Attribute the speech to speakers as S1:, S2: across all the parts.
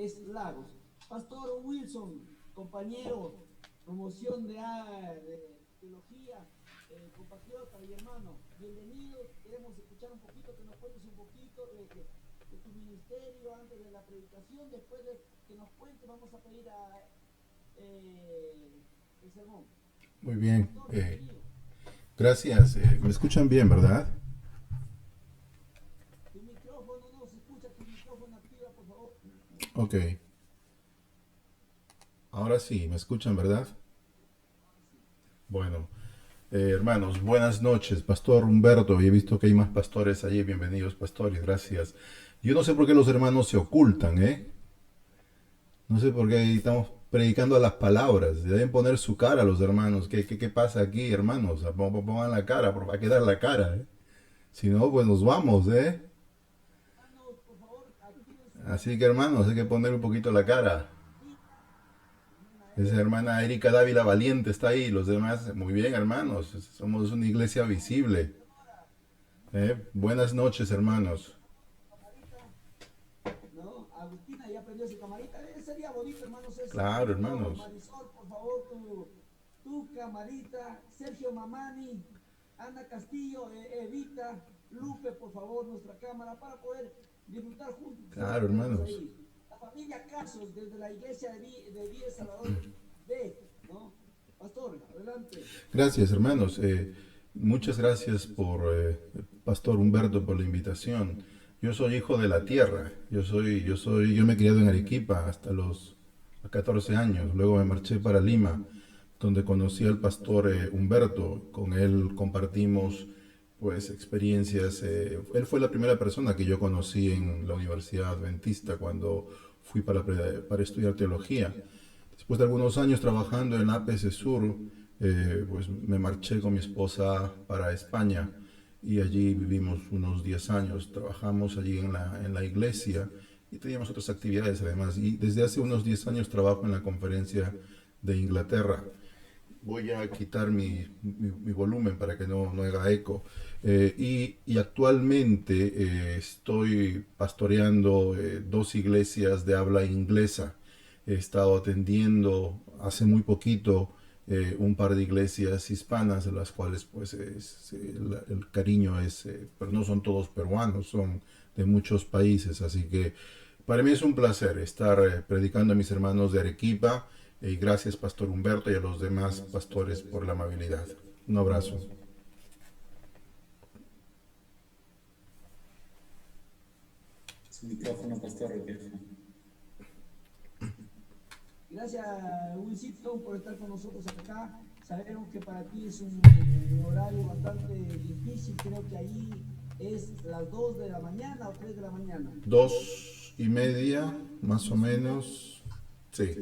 S1: es Lagos. Pastor Wilson, compañero, promoción de teología, compatriota y hermano, bienvenidos. Queremos escuchar un poquito, que nos cuentes un poquito de tu ministerio antes de la predicación. Después de que nos cuentes, vamos a pedir el sermón.
S2: Muy bien.
S1: Pastor, bienvenido.
S2: Gracias. ¿Me escuchan bien, verdad?
S1: Tu micrófono no se escucha, tu micrófono activa, por favor.
S2: Ok. Ahora sí, ¿me escuchan, verdad? Bueno, hermanos, buenas noches. Pastor Humberto, he visto que hay más pastores allí. Bienvenidos, pastores, gracias. Yo no sé por qué los hermanos se ocultan, ¿eh? No sé por qué estamos predicando a las palabras. Deben poner su cara los hermanos. ¿Qué pasa aquí, hermanos? Pongan la cara, va a quedar la cara, ¿eh? Si no, pues nos vamos, ¿eh?
S1: Hermanos, por favor, activen su
S2: Así que, hermanos, hay que poner un poquito la cara.
S1: camarita. Hermana
S2: Esa
S1: Erika,
S2: hermana Erika Dávila Valiente está ahí. Los demás, muy bien, hermanos. Somos una iglesia visible.
S1: Leonora,
S2: Buenas noches, hermanos.
S1: camarita. ¿No? Agustina ya prendió su camarita. Sería bonito, hermano César.
S2: Claro,
S1: No,
S2: hermanos.
S1: Marisol, por favor, tu camarita. Sergio Mamani, Ana Castillo, Evita, Lupe, por favor, nuestra cámara, para poder disfrutar juntos.
S2: Claro,
S1: Tenemos
S2: hermanos.
S1: ahí la familia Casos, desde la iglesia de Villa Salvador B, ¿no? Pastor, adelante.
S2: Gracias, hermanos. Muchas gracias Pastor Humberto, por la invitación. Yo soy hijo de la tierra. Yo me he criado en Arequipa hasta los 14 años. Luego me marché para Lima, donde conocí al pastor Humberto. Con él compartimos pues experiencias. Él fue la primera persona que yo conocí en la Universidad Adventista cuando fui para estudiar teología. Después de algunos años trabajando en APS Sur, pues me marché con mi esposa para España y allí vivimos unos 10 años. Trabajamos allí en la iglesia y teníamos otras actividades además. Y desde hace unos 10 años trabajo en la conferencia de Inglaterra. Voy a quitar mi volumen para que no haga eco. Y actualmente estoy pastoreando dos iglesias de habla inglesa. He estado atendiendo hace muy poquito un par de iglesias hispanas, de las cuales pues el cariño es, pero no son todos peruanos, son de muchos países. Así que para mí es un placer estar predicando a mis hermanos de Arequipa. Y gracias, Pastor Humberto, y a los demás pastores por la amabilidad. Un abrazo.
S3: Su micrófono, pastor.
S1: Gracias, Wilson, por estar con nosotros acá. Sabemos que para ti es un horario bastante difícil. Creo que ahí es las 2 de la mañana o 3 de la mañana.
S2: 2:30, más o menos. Sí,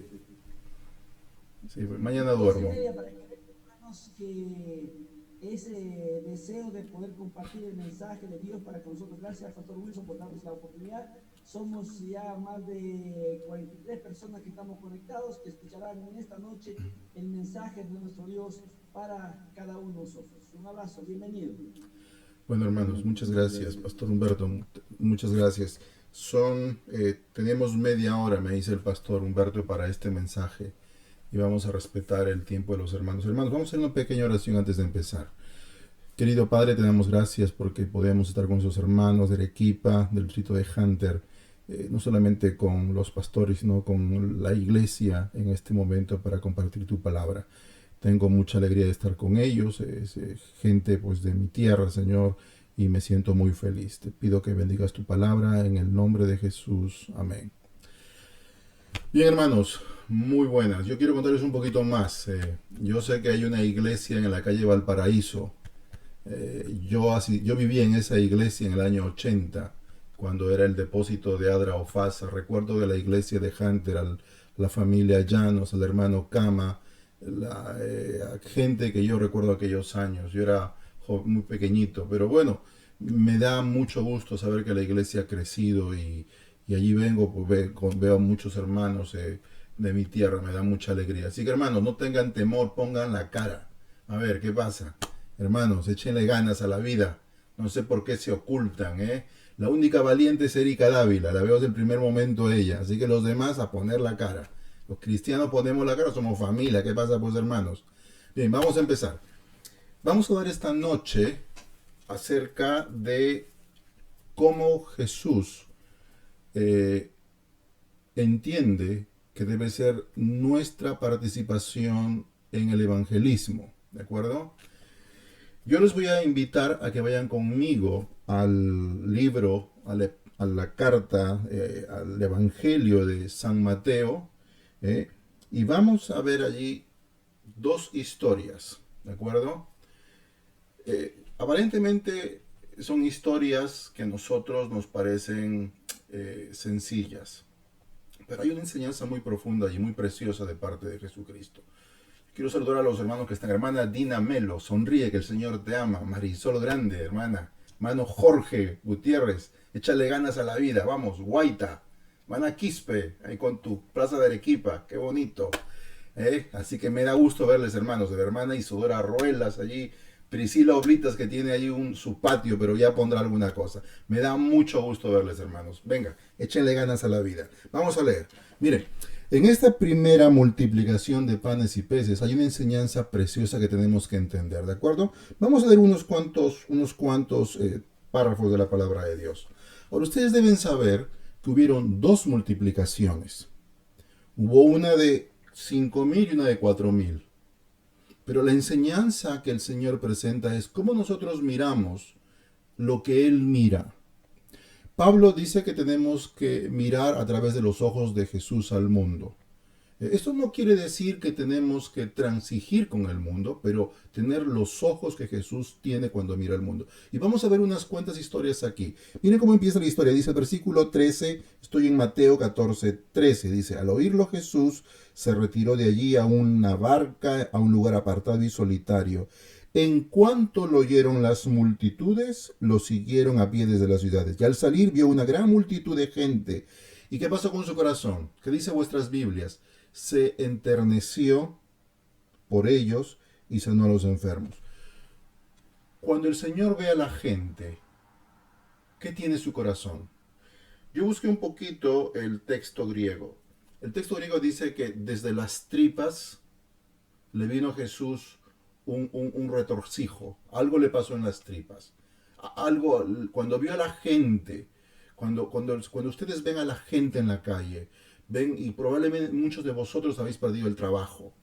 S2: sí, mañana
S1: 2 y
S2: duermo.
S1: media para que veamos que ese deseo de poder compartir el mensaje de Dios para con nosotros. Gracias, Pastor Wilson, por darnos la oportunidad. Somos ya más de 43 personas que estamos conectados, que escucharán en esta noche el mensaje de nuestro Dios para cada uno de nosotros. Un abrazo, bienvenido.
S2: Bueno, hermanos, muchas gracias, Pastor Humberto, muchas gracias. Tenemos media hora, me dice el Pastor Humberto, para este mensaje y vamos a respetar el tiempo de los hermanos. Hermanos, vamos a hacer una pequeña oración antes de empezar. Querido Padre, te damos gracias porque podemos estar con nuestros hermanos de Arequipa, del distrito de Hunter, no solamente con los pastores, sino con la iglesia en este momento para compartir tu palabra. Tengo mucha alegría de estar con ellos, es gente pues de mi tierra, Señor, y me siento muy feliz. Te pido que bendigas tu palabra en el nombre de Jesús. Amén. Bien, hermanos, muy buenas. Yo quiero contarles un poquito más. Yo sé que hay una iglesia en la calle Valparaíso. Yo viví en esa iglesia en el año 80, cuando era el depósito de Adra Ofasa. Recuerdo de la iglesia de Hunter, la familia Llanos, al hermano Cama, la gente que yo recuerdo aquellos años. Yo era muy pequeñito, pero bueno, me da mucho gusto saber que la iglesia ha crecido y allí vengo, pues veo a muchos hermanos de mi tierra, me da mucha alegría. Así que hermanos, no tengan temor, pongan la cara. A ver, ¿qué pasa? Hermanos, échenle ganas a la vida. No sé por qué se ocultan, ¿eh? La única valiente es Erika Dávila, la veo desde el primer momento ella. Así que los demás a poner la cara. Los cristianos ponemos la cara, somos familia. ¿Qué pasa, pues, hermanos? Bien, vamos a empezar. Vamos a ver esta noche acerca de cómo Jesús entiende que debe ser nuestra participación en el evangelismo. ¿De acuerdo? Yo les voy a invitar a que vayan conmigo al libro, a la carta, al Evangelio de San Mateo, eh, y vamos a ver allí dos historias, ¿de acuerdo? Aparentemente son historias que a nosotros nos parecen sencillas, pero hay una enseñanza muy profunda y muy preciosa de parte de Jesucristo. Quiero saludar a los hermanos que están. Hermana Dina Melo, sonríe que el Señor te ama. Marisol Grande, hermana. Hermano Jorge Gutiérrez, échale ganas a la vida. Vamos, Guaita. Hermana Quispe, ahí con tu plaza de Arequipa. Qué bonito. Así que me da gusto verles, hermanos. De la hermana Isidora Ruelas allí. Priscila Oblitas, que tiene ahí su patio, pero ya pondrá alguna cosa. Me da mucho gusto verles, hermanos. Venga, échenle ganas a la vida. Vamos a leer. Miren. En esta primera multiplicación de panes y peces hay una enseñanza preciosa que tenemos que entender, ¿de acuerdo? Vamos a leer unos cuantos párrafos de la palabra de Dios. Ahora, ustedes deben saber que hubieron dos multiplicaciones. Hubo una de 5.000 y una de 4.000. Pero la enseñanza que el Señor presenta es cómo nosotros miramos lo que Él mira. Pablo dice que tenemos que mirar a través de los ojos de Jesús al mundo. Esto no quiere decir que tenemos que transigir con el mundo, pero tener los ojos que Jesús tiene cuando mira al mundo. Y vamos a ver unas cuantas historias aquí. Miren cómo empieza la historia. Dice el versículo 13, estoy en Mateo 14, 13. Dice, al oírlo Jesús se retiró de allí a una barca, a un lugar apartado y solitario. En cuanto lo oyeron las multitudes, lo siguieron a pie desde las ciudades. Y al salir vio una gran multitud de gente. ¿Y qué pasó con su corazón? ¿Qué dice vuestras Biblias? Se enterneció por ellos y sanó a los enfermos. Cuando el Señor ve a la gente, ¿qué tiene su corazón? Yo busqué un poquito el texto griego. El texto griego dice que desde las tripas le vino a Jesús un retorcijo, algo le pasó en las tripas, algo, cuando vio a la gente, cuando ustedes ven a la gente en la calle, ven, y probablemente muchos de vosotros habéis perdido el trabajo,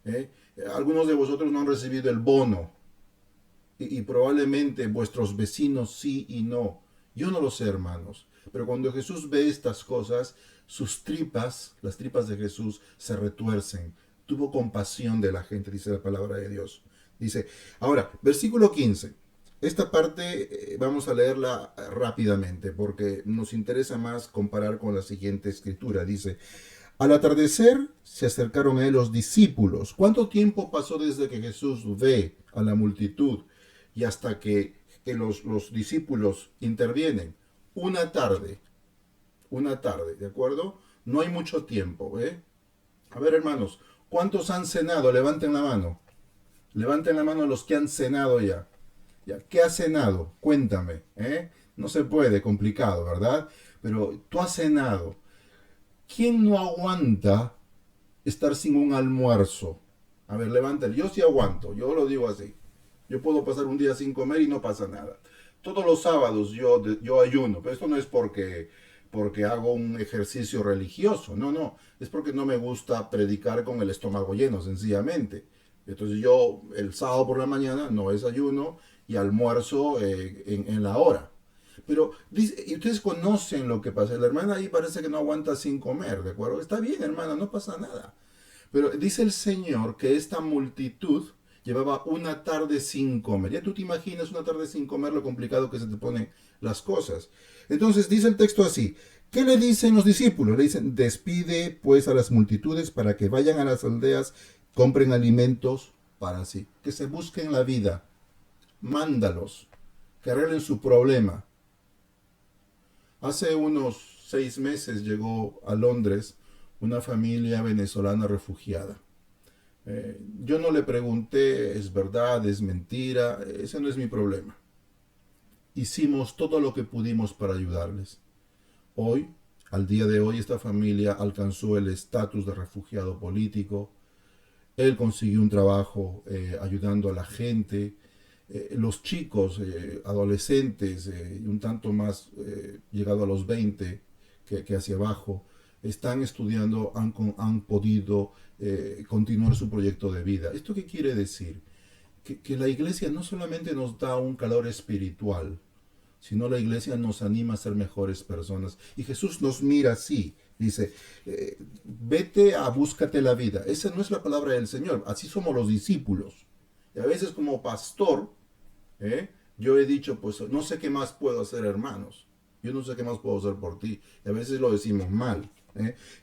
S2: ¿eh? Algunos de vosotros no han recibido el bono, y probablemente vuestros vecinos sí y no, yo no lo sé, hermanos, pero cuando Jesús ve estas cosas, sus tripas, las tripas de Jesús, se retuercen. Tuvo compasión de la gente, dice la palabra de Dios. Dice, ahora, versículo 15. Esta parte vamos a leerla rápidamente porque nos interesa más comparar con la siguiente escritura. Dice, al atardecer se acercaron a él los discípulos. ¿Cuánto tiempo pasó desde que Jesús ve a la multitud y hasta que los discípulos intervienen? Una tarde, ¿de acuerdo? No hay mucho tiempo, ¿eh? A ver, hermanos, ¿cuántos han cenado? Levanten la mano. Levanten la mano los que han cenado ya. Ya, ¿qué has cenado? Cuéntame, ¿eh? No se puede, complicado, ¿verdad? Pero tú has cenado. ¿Quién no aguanta estar sin un almuerzo? A ver, levántale. Yo sí aguanto, yo lo digo así. Yo puedo pasar un día sin comer y no pasa nada. Todos los sábados yo ayuno, pero esto no es porque hago un ejercicio religioso, no, es porque no me gusta predicar con el estómago lleno, sencillamente. Entonces yo el sábado por la mañana no desayuno y almuerzo en la hora. Pero dice, y ustedes conocen lo que pasa. La hermana ahí parece que no aguanta sin comer, ¿de acuerdo? Está bien, hermana, no pasa nada. Pero dice el Señor que esta multitud llevaba una tarde sin comer. Ya tú te imaginas una tarde sin comer lo complicado que se te ponen las cosas. Entonces dice el texto así. ¿Qué le dicen los discípulos? Le dicen, despide pues a las multitudes para que vayan a las aldeas, compren alimentos para sí. Que se busquen la vida. Mándalos. Que arreglen su problema. Hace unos 6 meses llegó a Londres una familia venezolana refugiada. Yo no le pregunté, es verdad, es mentira, ese no es mi problema. hicimos todo lo que pudimos para ayudarles. Hoy, al día de hoy, esta familia alcanzó el estatus de refugiado político. Él consiguió un trabajo ayudando a la gente. Los chicos, adolescentes, un tanto más llegado a los 20 que hacia abajo, están estudiando, han podido continuar su proyecto de vida. ¿Esto qué quiere decir? Que la iglesia no solamente nos da un calor espiritual, sino la iglesia nos anima a ser mejores personas. Y Jesús nos mira así, dice, vete a búscate la vida. Esa no es la palabra del Señor, así somos los discípulos. Y a veces como pastor, yo he dicho, pues no sé qué más puedo hacer, hermanos. Yo no sé qué más puedo hacer por ti. Y a veces lo decimos mal.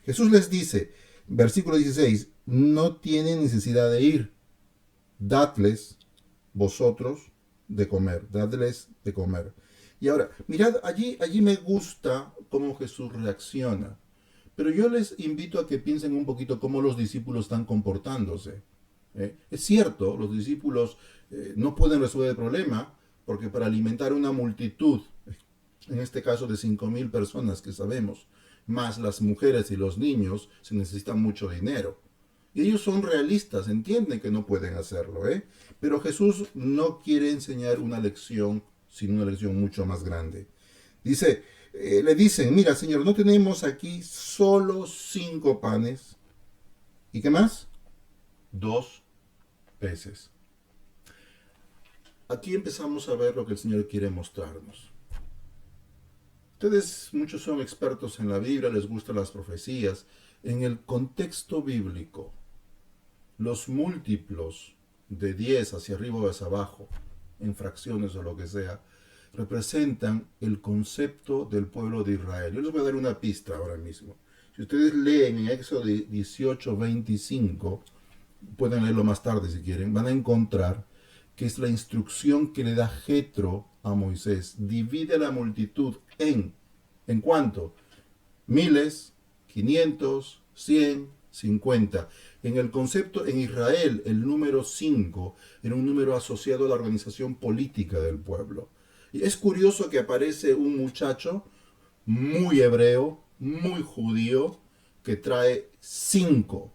S2: Jesús les dice, versículo 16, no tienen necesidad de ir. Dadles vosotros de comer. Dadles de comer. Y ahora, mirad, allí me gusta cómo Jesús reacciona. Pero yo les invito a que piensen un poquito cómo los discípulos están comportándose. Es cierto, los discípulos no pueden resolver el problema, porque para alimentar una multitud, en este caso de 5,000 personas que sabemos, más las mujeres y los niños, se necesita mucho dinero. Y ellos son realistas, entienden que no pueden hacerlo, Pero Jesús no quiere enseñar una lección, sino una lección mucho más grande. Dice, le dicen, mira, Señor, no tenemos aquí solo 5 panes. ¿Y qué más? 2 peces. Aquí empezamos a ver lo que el Señor quiere mostrarnos. Ustedes, muchos son expertos en la Biblia, les gustan las profecías. En el contexto bíblico, los múltiplos de 10 hacia arriba o hacia abajo, en fracciones o lo que sea, representan el concepto del pueblo de Israel. Yo les voy a dar una pista ahora mismo. Si ustedes leen en Éxodo 18:25, pueden leerlo más tarde si quieren, van a encontrar que es la instrucción que le da Jetro a Moisés. Divide la multitud ¿en cuánto? Miles, 500, 100, 50. En el concepto, en Israel, el número 5 era un número asociado a la organización política del pueblo. Y es curioso que aparece un muchacho muy hebreo, muy judío, que trae 5,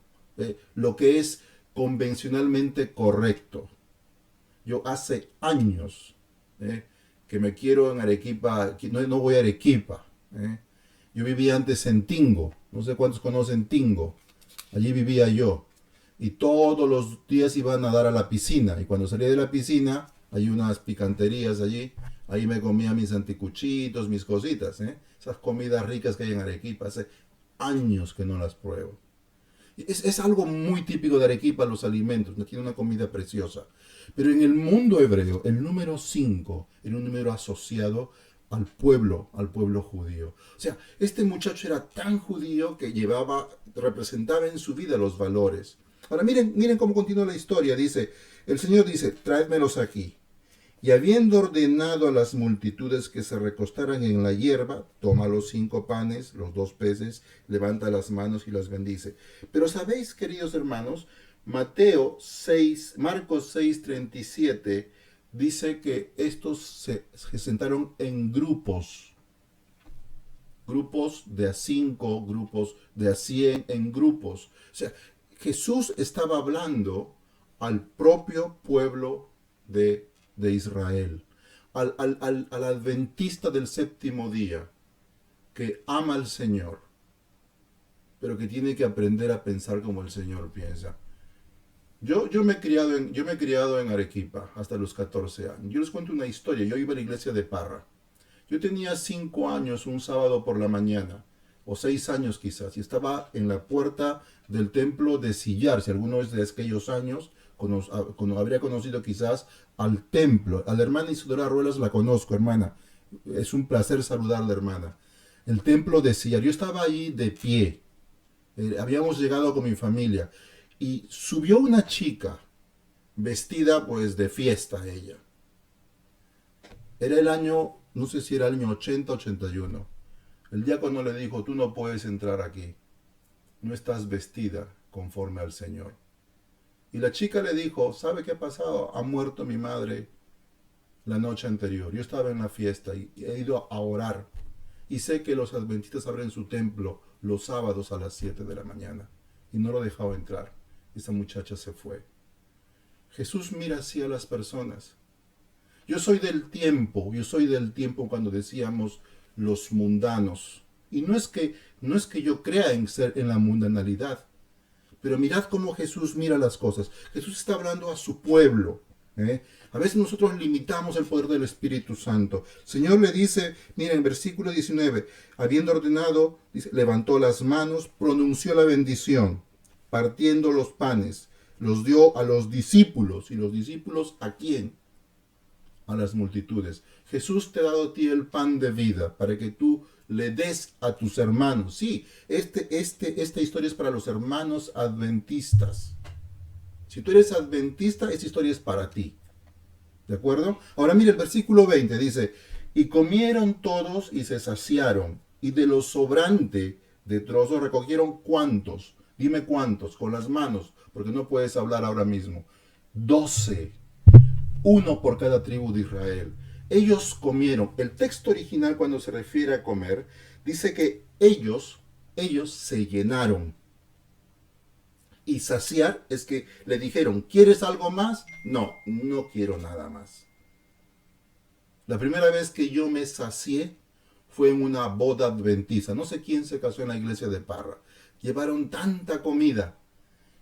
S2: lo que es convencionalmente correcto. Yo hace años que me quiero en Arequipa, no voy a Arequipa. Yo vivía antes en Tingo, no sé cuántos conocen Tingo, allí vivía yo. Y todos los días iba a nadar a la piscina, y cuando salía de la piscina, hay unas picanterías allí, ahí me comía mis anticuchitos, mis cositas, esas comidas ricas que hay en Arequipa, hace años que no las pruebo. Es algo muy típico de Arequipa, los alimentos, tiene una comida preciosa. Pero en el mundo hebreo, el número 5 era un número asociado al pueblo judío. O sea, este muchacho era tan judío que representaba en su vida los valores. Ahora miren cómo continúa la historia. Dice, el Señor dice, tráedmelos aquí. Y habiendo ordenado a las multitudes que se recostaran en la hierba, toma los 5 panes, los 2 peces, levanta las manos y las bendice. Pero sabéis, queridos hermanos, Marcos 6:37 dice que estos se sentaron en grupos de a 5, grupos de a 100, en grupos. O sea, Jesús estaba hablando al propio pueblo de Israel, al adventista del séptimo día, que ama al Señor, pero que tiene que aprender a pensar como el Señor piensa. Yo me he criado en Arequipa hasta los 14 años. Yo les cuento una historia. Yo iba a la iglesia de Parra. Yo tenía 5 años un sábado por la mañana, o 6 años quizás, y estaba en la puerta del templo de Sillar. Si alguno es de aquellos años, cuando habría conocido quizás al templo. A la hermana Isidora Ruelas la conozco, hermana. Es un placer saludarla, hermana. El templo de Sillar. Yo estaba ahí de pie. Habíamos llegado con mi familia. Y subió una chica, vestida pues de fiesta ella. Era el año, no sé si era el año 80, 81. El diácono le dijo, tú no puedes entrar aquí. No estás vestida conforme al Señor. Y la chica le dijo, ¿sabe qué ha pasado? Ha muerto mi madre la noche anterior. Yo estaba en la fiesta y he ido a orar. Y sé que los adventistas abren su templo los sábados a las 7 de la mañana. Y no lo he dejado entrar. Esa muchacha se fue. Jesús mira así a las personas. Yo soy del tiempo cuando decíamos los mundanos. Y no es que yo crea en la mundanalidad. Pero mirad cómo Jesús mira las cosas. Jesús está hablando a su pueblo. A veces nosotros limitamos el poder del Espíritu Santo. El Señor le dice, miren, versículo 19, habiendo ordenado, dice, levantó las manos, pronunció la bendición, partiendo los panes, los dio a los discípulos. ¿Y los discípulos a quién? A las multitudes. Jesús te ha dado a ti el pan de vida para que tú le des a tus hermanos. Sí, esta historia es para los hermanos adventistas. Si tú eres adventista, esta historia es para ti. ¿De acuerdo? Ahora mire el versículo 20, dice, y comieron todos y se saciaron, y de lo sobrante de trozos recogieron ¿cuántos? Dime cuántos, con las manos, porque no puedes hablar ahora mismo. 12, uno por cada tribu de Israel. Ellos comieron. El texto original, cuando se refiere a comer, dice que ellos se llenaron. Y saciar es que le dijeron, ¿quieres algo más? No, no quiero nada más. La primera vez que yo me sacié fue en una boda adventista. No sé quién se casó en la iglesia de Parra. Llevaron tanta comida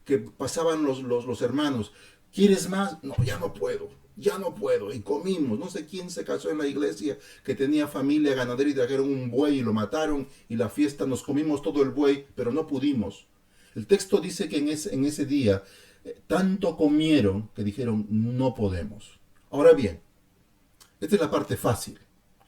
S2: que pasaban los hermanos. ¿Quieres más? No, ya no puedo. Y comimos. No sé quién se casó en la iglesia que tenía familia ganadera y trajeron un buey y lo mataron. Y la fiesta nos comimos todo el buey, pero no pudimos. El texto dice que en ese día tanto comieron que dijeron no podemos. Ahora bien, esta es la parte fácil.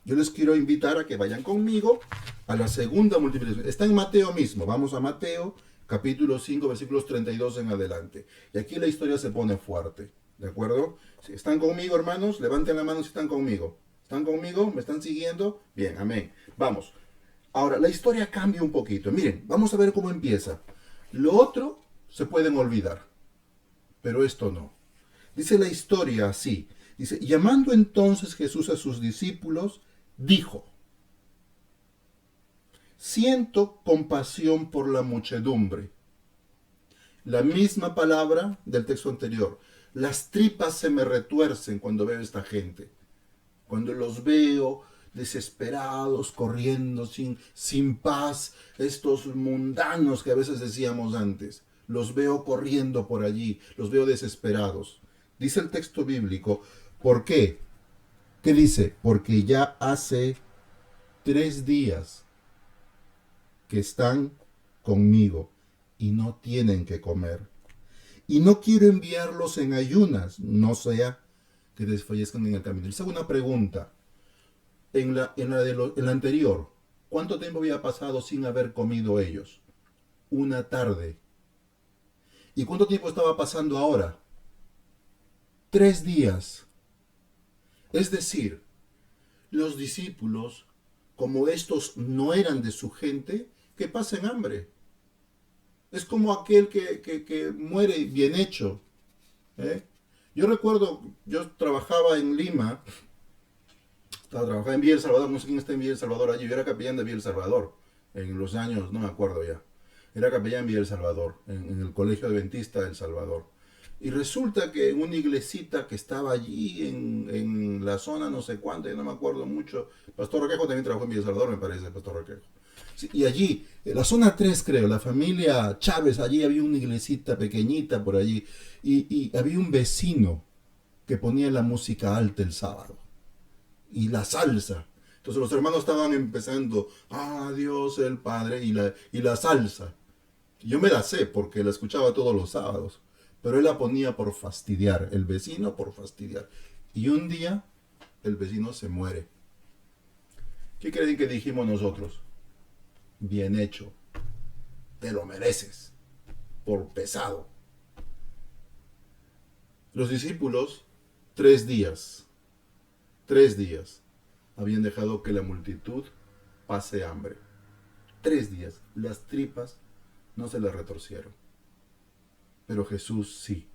S2: Yo les quiero invitar a que vayan conmigo a la segunda multiplicación. Está en Mateo mismo. Vamos a Mateo, capítulo 5, versículos 32 en adelante. Y aquí la historia se pone fuerte. ¿De acuerdo? Si están conmigo, hermanos, levanten la mano si están conmigo. ¿Están conmigo? ¿Me están siguiendo? Bien, amén. Vamos. Ahora, la historia cambia un poquito. Miren, vamos a ver cómo empieza. Lo otro se pueden olvidar, pero esto no. Dice la historia así. Dice, llamando entonces Jesús a sus discípulos, dijo, siento compasión por la muchedumbre. La misma palabra del texto anterior. Las tripas se me retuercen cuando veo a esta gente. Cuando los veo desesperados, corriendo sin paz, estos mundanos que a veces decíamos antes, los veo corriendo por allí, los veo desesperados. Dice el texto bíblico, ¿por qué? ¿Qué dice? Porque ya hace 3 días que están conmigo y no tienen que comer. Y no quiero enviarlos en ayunas, no sea que desfallezcan en el camino. Les hago una pregunta. En la anterior, ¿cuánto tiempo había pasado sin haber comido ellos? Una tarde. ¿Y cuánto tiempo estaba pasando ahora? 3 días. Es decir, los discípulos, como estos no eran de su gente, que pasen hambre. Es como aquel que muere bien hecho. Yo recuerdo, yo trabajaba en Lima, trabajaba en Villa El Salvador, no sé quién está en Villa El Salvador allí, yo era capellán de Villa El Salvador, en los años, no me acuerdo ya. Era capellán en Villa El Salvador, en el Colegio Adventista de El Salvador. Y resulta que en una iglesita que estaba allí en la zona no sé cuánto, yo no me acuerdo mucho, Pastor Requejo también trabajó en Villa El Salvador, me parece, Pastor Requejo. Sí, y allí, en la zona 3 creo, la familia Chávez, allí había una iglesita pequeñita por allí, y había un vecino que ponía la música alta el sábado, y la salsa. Entonces los hermanos estaban empezando, Dios el Padre, y la salsa. Yo me la sé porque la escuchaba todos los sábados, pero él la ponía por fastidiar, el vecino por fastidiar. Y un día el vecino se muere. ¿Qué creen que dijimos nosotros? Bien hecho, te lo mereces, por pesado. Los discípulos, 3 días, habían dejado que la multitud pase hambre. 3 días, las tripas no se las retorcieron. Pero Jesús sí.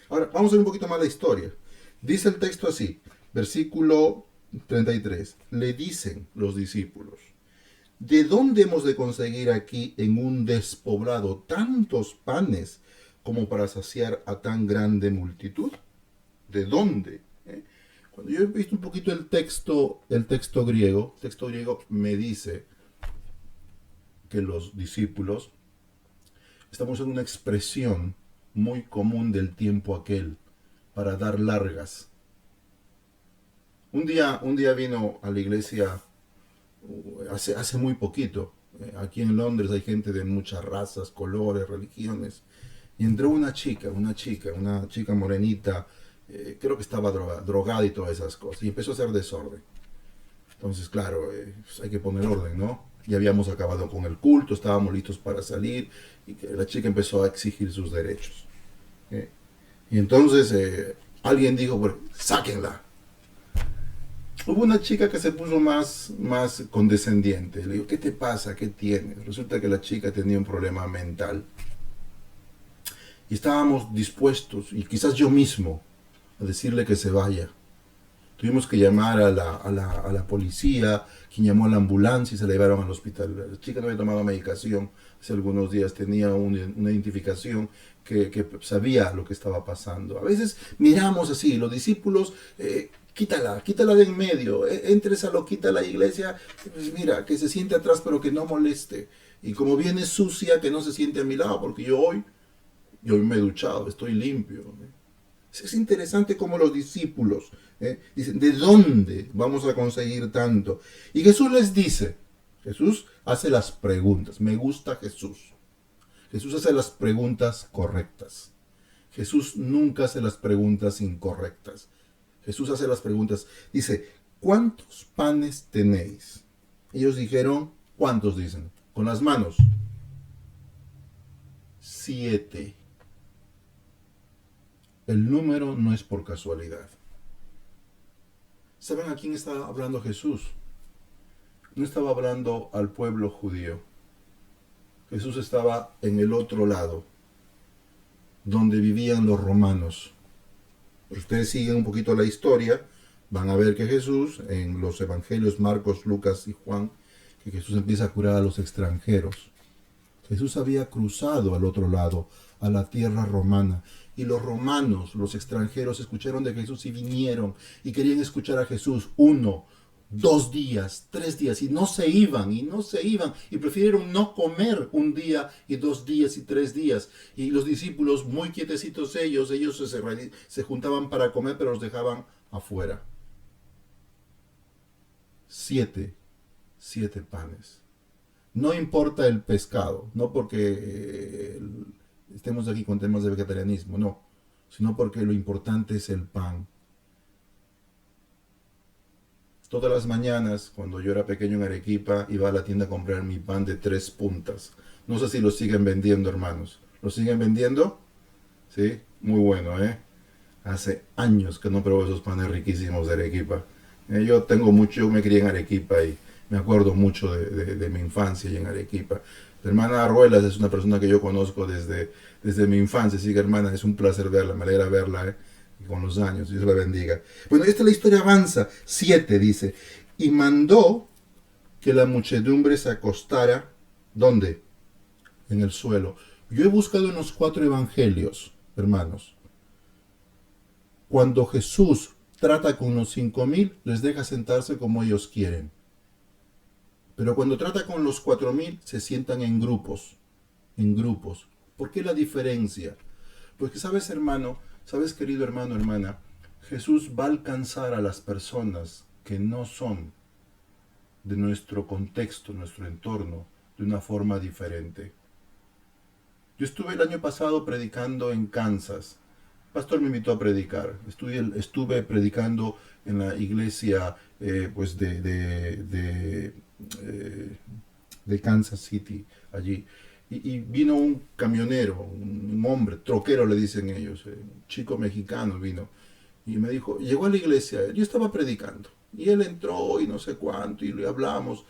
S2: Ahora, vamos a ver un poquito más la historia. Dice el texto así, Versículo 33. Le dicen los discípulos: ¿de dónde hemos de conseguir aquí en un despoblado tantos panes como para saciar a tan grande multitud? ¿De dónde? Cuando yo he visto un poquito el texto griego me dice que los discípulos estamos en una expresión muy común del tiempo aquel para dar largas. Un día vino a la iglesia hace muy poquito. Aquí en Londres hay gente de muchas razas, colores, religiones. Y entró una chica morenita, creo que estaba drogada y todas esas cosas. Y empezó a hacer desorden. Entonces, claro, pues hay que poner orden, ¿no? Ya habíamos acabado con el culto, estábamos listos para salir. Y que la chica empezó a exigir sus derechos. Y entonces alguien dijo, bueno, sáquenla. Hubo una chica que se puso más condescendiente. Le digo, ¿qué te pasa? ¿Qué tienes? Resulta que la chica tenía un problema mental. Y estábamos dispuestos, y quizás yo mismo, a decirle que se vaya. Tuvimos que llamar a la policía, quien llamó a la ambulancia y se la llevaron al hospital. La chica no había tomado medicación hace algunos días, tenía una identificación que sabía lo que estaba pasando. A veces miramos así, los discípulos... quítala de en medio, entrésalo, quítala a la iglesia, pues mira, que se siente atrás pero que no moleste. Y como viene sucia, que no se siente a mi lado, porque yo hoy me he duchado, estoy limpio. Es interesante cómo los discípulos dicen, ¿de dónde vamos a conseguir tanto? Y Jesús les dice, Jesús hace las preguntas, me gusta Jesús. Jesús hace las preguntas correctas. Jesús nunca hace las preguntas incorrectas. Jesús hace las preguntas. Dice, ¿cuántos panes tenéis? Ellos dijeron, ¿cuántos dicen? Con las manos. 7. El número no es por casualidad. ¿Saben a quién estaba hablando Jesús? No estaba hablando al pueblo judío. Jesús estaba en el otro lado, donde vivían los romanos. Ustedes siguen un poquito la historia, van a ver que Jesús, en los evangelios Marcos, Lucas y Juan, que Jesús empieza a curar a los extranjeros. Jesús había cruzado al otro lado, a la tierra romana, y los romanos, los extranjeros, escucharon de Jesús y vinieron, y querían escuchar a Jesús 1, 2 días, 3 días, y no se iban, y prefirieron no comer 1 día, y 2 días, y 3 días. Y los discípulos, muy quietecitos ellos se juntaban para comer, pero los dejaban afuera. 7 panes. No importa el pescado, no porque estemos aquí con temas de vegetarianismo, no, sino porque lo importante es el pan. Todas las mañanas, cuando yo era pequeño en Arequipa, iba a la tienda a comprar mi pan de 3 puntas. No sé si lo siguen vendiendo, hermanos. ¿Lo siguen vendiendo? Sí, muy bueno, ¿eh? Hace años que no pruebo esos panes riquísimos de Arequipa. Yo me crié en Arequipa y me acuerdo mucho de mi infancia y en Arequipa. La hermana Arruelas es una persona que yo conozco desde mi infancia, así que hermana, es un placer verla, me alegra verla, ¿eh? Y con los años, Dios la bendiga. Bueno, la historia avanza. 7 dice, y mandó que la muchedumbre se acostara, ¿dónde? En el suelo. Yo he buscado en los 4 evangelios, hermanos. Cuando Jesús trata con los 5,000, les deja sentarse como ellos quieren. Pero cuando trata con los 4,000, se sientan en grupos. En grupos. ¿Por qué la diferencia? Porque sabes, hermano, sabes, querido hermano, hermana, Jesús va a alcanzar a las personas que no son de nuestro contexto, nuestro entorno, de una forma diferente. Yo estuve el año pasado predicando en Kansas. El pastor me invitó a predicar. Estuve predicando en la iglesia pues de Kansas City, allí. Y vino un camionero, un hombre, troquero le dicen ellos, un chico mexicano vino. Y me dijo, llegó a la iglesia, yo estaba predicando. Y él entró y no sé cuánto, y le hablamos.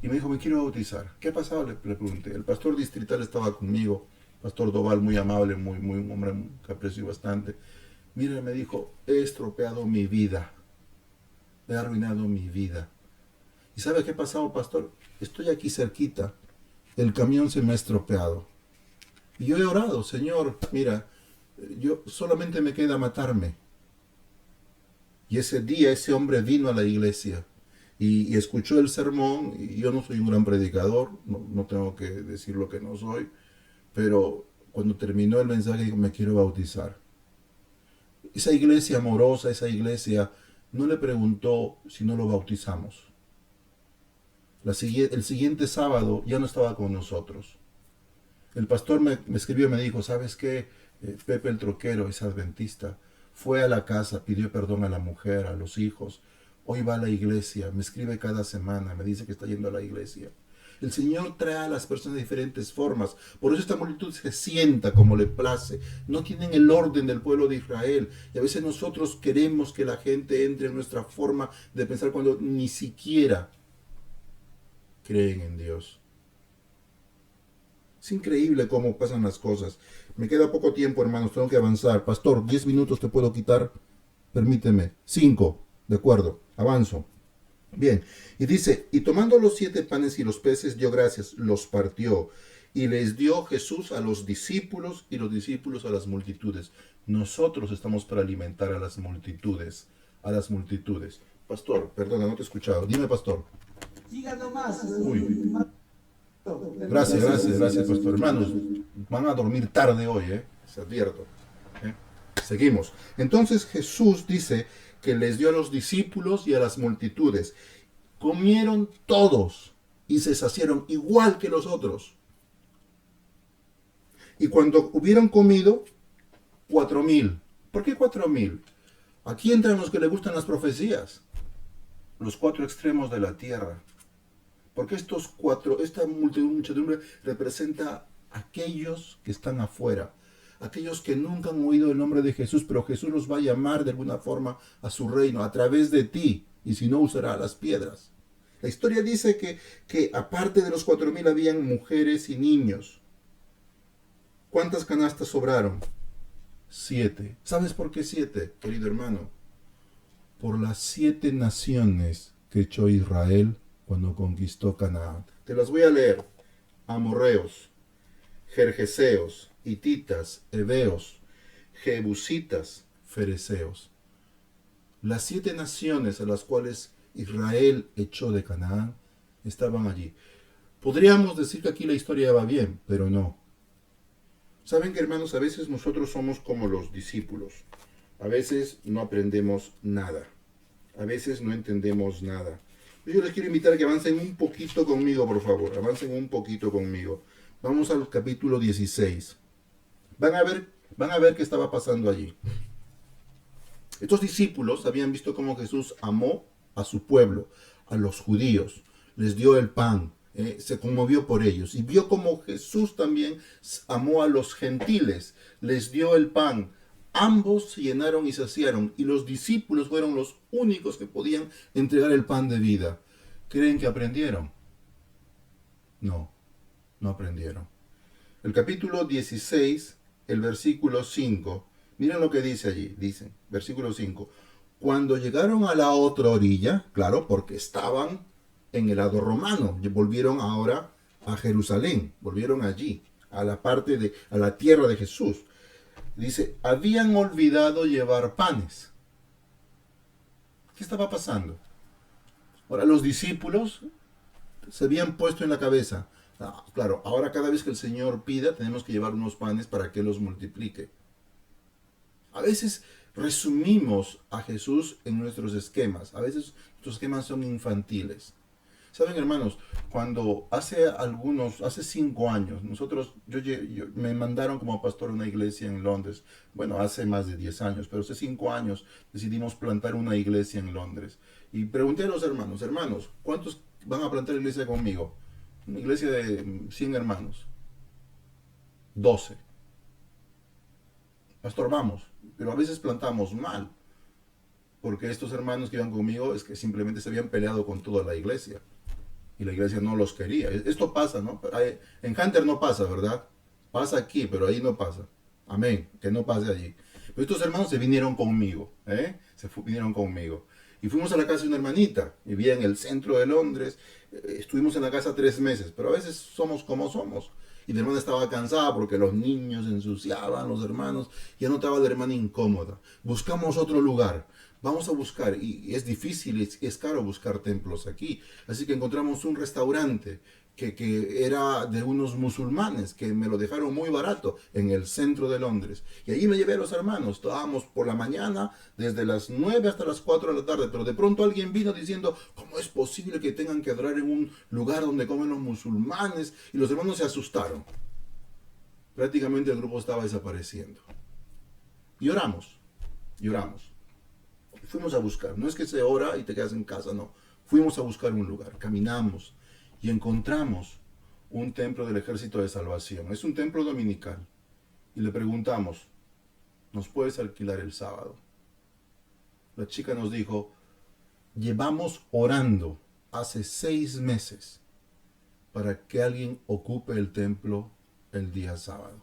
S2: Y me dijo, me quiero bautizar. ¿Qué ha pasado? Le pregunté. El pastor distrital estaba conmigo. Pastor Doval, muy amable, un hombre que aprecio bastante. Mira, me dijo, he estropeado mi vida. he arruinado mi vida. ¿Y sabe qué ha pasado, pastor? Estoy aquí cerquita, el camión se me ha estropeado. Y yo he orado, Señor, mira, yo solamente me queda matarme. Y ese día ese hombre vino a la iglesia y escuchó el sermón. Y yo no soy un gran predicador, no tengo que decir lo que no soy, pero cuando terminó el mensaje dijo, me quiero bautizar. Esa iglesia amorosa, esa iglesia no le preguntó si no lo bautizamos. El siguiente sábado ya no estaba con nosotros. El pastor me escribió y me dijo, ¿sabes qué? Pepe el troquero es adventista. Fue a la casa, pidió perdón a la mujer, a los hijos. Hoy va a la iglesia, me escribe cada semana, me dice que está yendo a la iglesia. El Señor trae a las personas de diferentes formas. Por eso esta multitud se sienta como le place. No tienen el orden del pueblo de Israel. Y a veces nosotros queremos que la gente entre en nuestra forma de pensar cuando ni siquiera creen en Dios. Es increíble cómo pasan las cosas. Me queda poco tiempo, hermanos, tengo que avanzar. Pastor, 10 minutos te puedo quitar. Permíteme. 5. De acuerdo, avanzo. Bien, y dice, y tomando los 7 panes y los peces, dio gracias, los partió, y les dio Jesús a los discípulos, y los discípulos a las multitudes. Nosotros estamos para alimentar a las multitudes, Pastor, perdona, no te he escuchado. Dime, pastor.
S1: Siga nomás.
S2: Uy. Gracias, pastor. Hermanos, van a dormir tarde hoy, se advierto. Seguimos. Entonces Jesús dice que les dio a los discípulos y a las multitudes. Comieron todos y se saciaron igual que los otros. Y cuando hubieron comido, 4,000. ¿Por qué 4,000? Aquí entran los que le gustan las profecías. Los 4 extremos de la tierra. Porque esta muchedumbre representa a aquellos que están afuera, aquellos que nunca han oído el nombre de Jesús, pero Jesús los va a llamar de alguna forma a su reino, a través de ti, y si no usará las piedras. La historia dice que aparte de los 4,000 habían mujeres y niños. ¿Cuántas canastas sobraron? 7. ¿Sabes por qué 7, querido hermano? Por las 7 naciones que echó Israel cuando conquistó Canaán. Te las voy a leer. Amorreos, Gergeseos, Hititas, Heveos, Jebusitas, Fereceos. Las 7 naciones a las cuales Israel echó de Canaán estaban allí. Podríamos decir que aquí la historia va bien, pero no. Saben que, hermanos, a veces nosotros somos como los discípulos. A veces no aprendemos nada. A veces no entendemos nada. Yo les quiero invitar a que avancen un poquito conmigo, por favor. Avancen un poquito conmigo. Vamos al capítulo 16. Van a ver qué estaba pasando allí. Estos discípulos habían visto cómo Jesús amó a su pueblo, a los judíos. Les dio el pan. Se conmovió por ellos. Y vio cómo Jesús también amó a los gentiles. Les dio el pan. Ambos se llenaron y saciaron, y los discípulos fueron los únicos que podían entregar el pan de vida. ¿Creen que aprendieron? No aprendieron. El capítulo 16, el versículo 5, miren lo que dice allí, dice, versículo 5, cuando llegaron a la otra orilla, claro, porque estaban en el lado romano, volvieron ahora a Jerusalén, volvieron allí, a la tierra de Jesús. Dice, habían olvidado llevar panes. ¿Qué estaba pasando? Ahora, los discípulos se habían puesto en la cabeza. Claro, ahora cada vez que el Señor pida, tenemos que llevar unos panes para que los multiplique. A veces resumimos a Jesús en nuestros esquemas. A veces nuestros esquemas son infantiles. Saben, hermanos, cuando hace 5 años, yo me mandaron como pastor a una iglesia en Londres. Bueno, hace más de 10 años, pero hace 5 años decidimos plantar una iglesia en Londres. Y pregunté a los hermanos, ¿cuántos van a plantar iglesia conmigo? Una iglesia de 100 hermanos. 12. Pastor, vamos, pero a veces plantamos mal. Porque estos hermanos que iban conmigo es que simplemente se habían peleado con toda la iglesia. Y la iglesia no los quería. Esto pasa, ¿no? En Hunter no pasa, ¿verdad? Pasa aquí, pero ahí no pasa. Amén, que no pase allí. Pero estos hermanos se vinieron conmigo, vinieron conmigo. Y fuimos a la casa de una hermanita, vivía en el centro de Londres, estuvimos en la casa 3 meses, pero a veces somos como somos. Y la hermana estaba cansada porque los niños ensuciaban, los hermanos, y ya notaba la hermana incómoda. Buscamos otro lugar, vamos a buscar, y es difícil, es caro buscar templos aquí. Así que encontramos un restaurante que era de unos musulmanes, que me lo dejaron muy barato en el centro de Londres. Y allí me llevé a los hermanos, estábamos por la mañana, desde las 9 hasta las 4 de la tarde, pero de pronto alguien vino diciendo, ¿cómo es posible que tengan que adorar en un lugar donde comen los musulmanes? Y los hermanos se asustaron. Prácticamente el grupo estaba desapareciendo. Y oramos, y oramos. Fuimos a buscar, no es que se ora y te quedas en casa, no. Fuimos a buscar un lugar, caminamos y encontramos un templo del Ejército de Salvación. Es un templo dominical. Y le preguntamos, ¿nos puedes alquilar el sábado? La chica nos dijo, llevamos orando hace 6 meses para que alguien ocupe el templo el día sábado.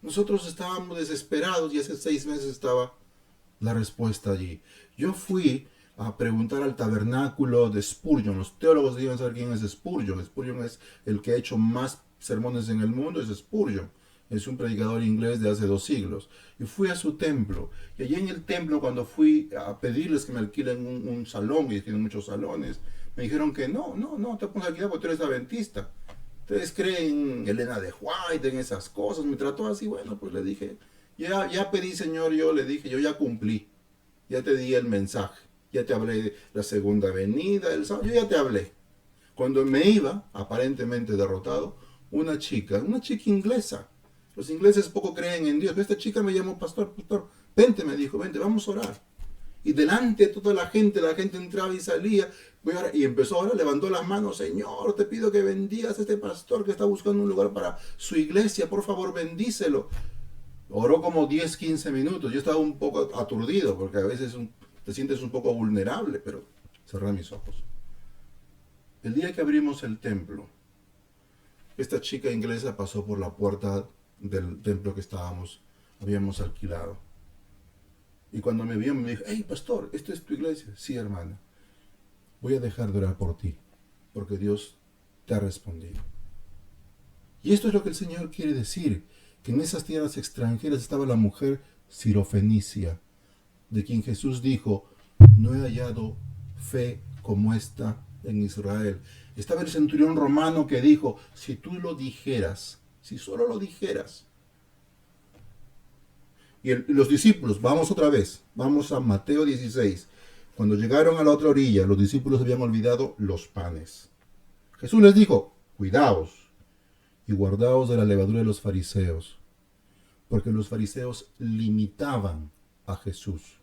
S2: Nosotros estábamos desesperados y hace 6 meses estaba la respuesta allí. Yo fui a preguntar al tabernáculo de Spurgeon. Los teólogos deben saber quién es Spurgeon. Spurgeon es el que ha hecho más sermones en el mundo, es Spurgeon. Es un predicador inglés de hace 2 siglos. Y fui a su templo. Y allí en el templo, cuando fui a pedirles que me alquilen un salón, y tienen muchos salones, me dijeron que no te puedes alquilar porque tú eres adventista. Ustedes creen en Elena de White, en esas cosas. Me trató así, bueno, pues le dije, ya pedí, Señor, yo le dije, yo ya cumplí. Ya te di el mensaje. Ya te hablé de la segunda venida, yo ya te hablé. Cuando me iba, aparentemente derrotado, una chica inglesa. Los ingleses poco creen en Dios. Pero esta chica me llamó, pastor, vente, me dijo, vente, vamos a orar. Y delante de toda la gente entraba y salía. Y empezó ahora, levantó las manos, Señor, te pido que bendigas a este pastor que está buscando un lugar para su iglesia. Por favor, bendícelo. Oró como 10, 15 minutos. Yo estaba un poco aturdido porque a veces te sientes un poco vulnerable, pero cerré mis ojos. El día que abrimos el templo, esta chica inglesa pasó por la puerta del templo que habíamos alquilado. Y cuando me vio me dijo, hey pastor, ¿esta es tu iglesia? Sí, hermana. Voy a dejar de orar por ti, porque Dios te ha respondido. Y esto es lo que el Señor quiere decir, que en esas tierras extranjeras estaba la mujer sirofenicia, de quien Jesús dijo, no he hallado fe como esta en Israel. Estaba el centurión romano que dijo, si tú lo dijeras, si solo lo dijeras. Y los discípulos, vamos otra vez, vamos a Mateo 16. Cuando llegaron a la otra orilla, los discípulos habían olvidado los panes. Jesús les dijo, cuidaos y guardaos de la levadura de los fariseos, porque los fariseos limitaban a Jesús.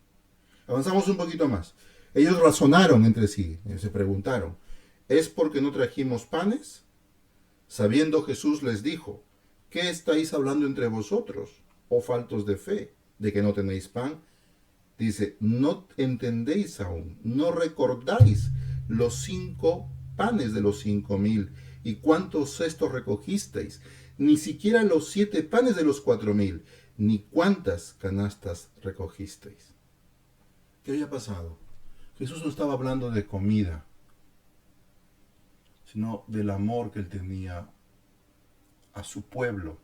S2: Avanzamos un poquito más. Ellos razonaron entre sí, se preguntaron, ¿es porque no trajimos panes? Sabiendo Jesús les dijo, ¿qué estáis hablando entre vosotros, oh faltos de fe, de que no tenéis pan? Dice, no entendéis aún, no recordáis los 5 panes de los 5,000 y cuántos cestos recogisteis, ni siquiera los 7 panes de los 4,000, ni cuántas canastas recogisteis. ¿Qué había pasado? Jesús no estaba hablando de comida, sino del amor que él tenía a su pueblo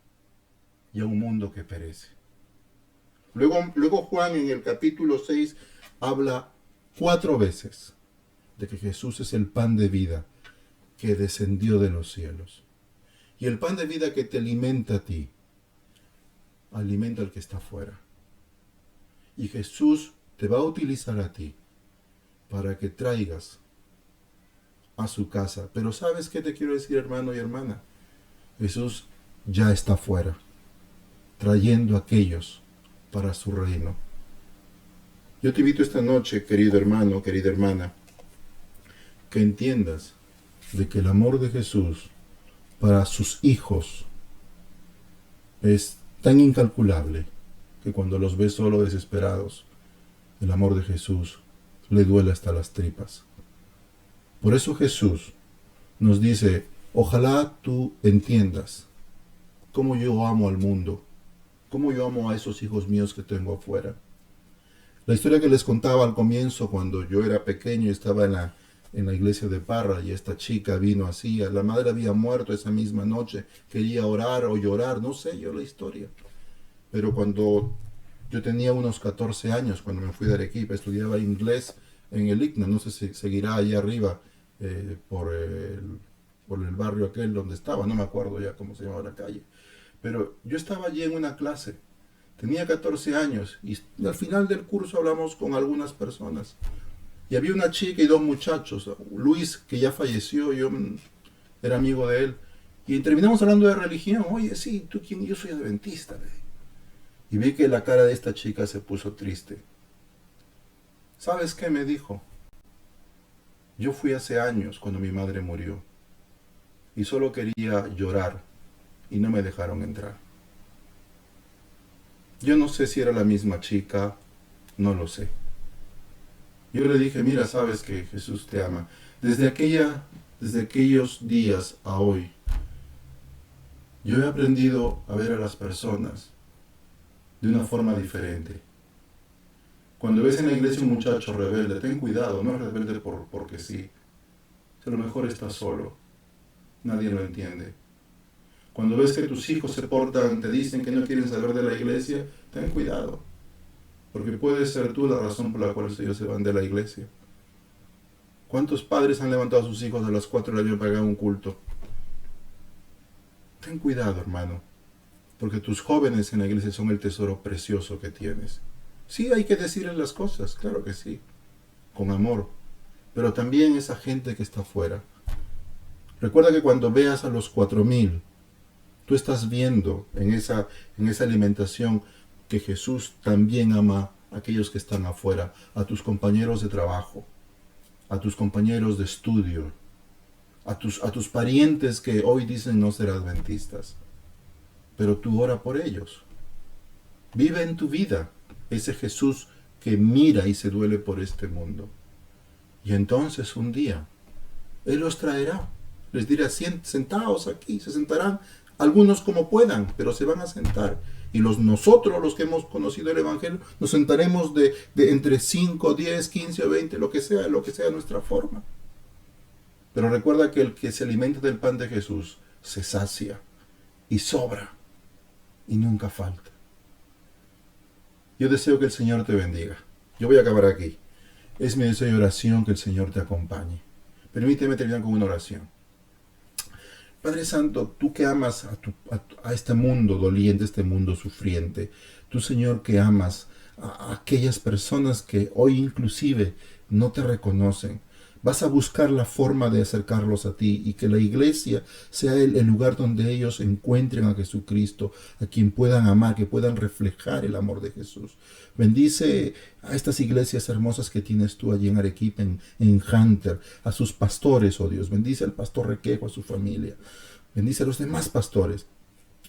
S2: y a un mundo que perece. Luego Juan en el capítulo 6 habla 4 veces de que Jesús es el pan de vida que descendió de los cielos. Y el pan de vida que te alimenta a ti, alimenta al que está afuera. Y Jesús te va a utilizar a ti para que traigas a su casa. Pero ¿sabes qué te quiero decir, hermano y hermana? Jesús ya está afuera, trayendo a aquellos para su reino. Yo te invito esta noche, querido hermano, querida hermana, que entiendas de que el amor de Jesús para sus hijos es tan incalculable que cuando los ves solo desesperados, el amor de Jesús le duele hasta las tripas. Por eso Jesús nos dice, ojalá tú entiendas cómo yo amo al mundo, cómo yo amo a esos hijos míos que tengo afuera. La historia que les contaba al comienzo, cuando yo era pequeño y estaba en la iglesia de Parra y esta chica vino así, la madre había muerto esa misma noche, quería orar o llorar, no sé yo la historia. Pero cuando yo tenía unos 14 años, cuando me fui de Arequipa, estudiaba inglés en el ICNA, no sé si seguirá ahí arriba por el barrio aquel donde estaba, no me acuerdo ya cómo se llamaba la calle. Pero yo estaba allí en una clase, tenía 14 años y al final del curso hablamos con algunas personas. Y había una chica y dos muchachos. Luis, que ya falleció, yo era amigo de él. Y terminamos hablando de religión. Oye, sí, ¿tú quién? Yo soy adventista. Le dije. Y vi que la cara de esta chica se puso triste. ¿Sabes qué me dijo? Yo fui hace años cuando mi madre murió. Y solo quería llorar. Y no me dejaron entrar. Yo no sé si era la misma chica. No lo sé. Yo le dije, mira, sabes que Jesús te ama. Desde aquellos días a hoy, yo he aprendido a ver a las personas de una forma diferente. Cuando ves en la iglesia un muchacho rebelde, ten cuidado, no es rebelde porque sí. A lo mejor está solo, nadie lo entiende. Cuando ves que tus hijos se portan, te dicen que no quieren saber de la iglesia, ten cuidado, porque puedes ser tú la razón por la cual ellos se van de la iglesia. ¿Cuántos padres han levantado a sus hijos a las 4 de la mañana para que hagan un culto? Ten cuidado, hermano, porque tus jóvenes en la iglesia son el tesoro precioso que tienes. Sí, hay que decirles las cosas, claro que sí, con amor, pero también esa gente que está afuera. Recuerda que cuando veas a los 4000, tú estás viendo en esa alimentación que Jesús también ama a aquellos que están afuera, a tus compañeros de trabajo, a tus compañeros de estudio, a tus parientes que hoy dicen no ser adventistas. Pero tú ora por ellos. Vive en tu vida ese Jesús que mira y se duele por este mundo. Y entonces un día Él los traerá. Les dirá, sentaos aquí, se sentarán algunos como puedan, pero se van a sentar. Y nosotros, los que hemos conocido el Evangelio, nos sentaremos de entre 5, 10, 15 o 20, lo que sea nuestra forma. Pero recuerda que el que se alimenta del pan de Jesús se sacia y sobra y nunca falta. Yo deseo que el Señor te bendiga. Yo voy a acabar aquí. Es mi deseo y oración que el Señor te acompañe. Permíteme terminar con una oración. Padre Santo, tú que amas a este mundo doliente, este mundo sufriente, tú Señor que amas a aquellas personas que hoy inclusive no te reconocen, vas a buscar la forma de acercarlos a ti y que la iglesia sea el lugar donde ellos encuentren a Jesucristo, a quien puedan amar, que puedan reflejar el amor de Jesús. Bendice a estas iglesias hermosas que tienes tú allí en Arequipa, en Hunter, a sus pastores, oh Dios. Bendice al pastor Requejo, a su familia. Bendice a los demás pastores,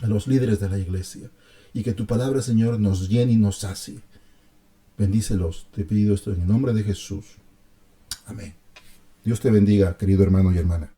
S2: a los líderes de la iglesia. Y que tu palabra, Señor, nos llene y nos sacie. Bendícelos. Te pido esto en el nombre de Jesús. Amén. Dios te bendiga, querido hermano y hermana.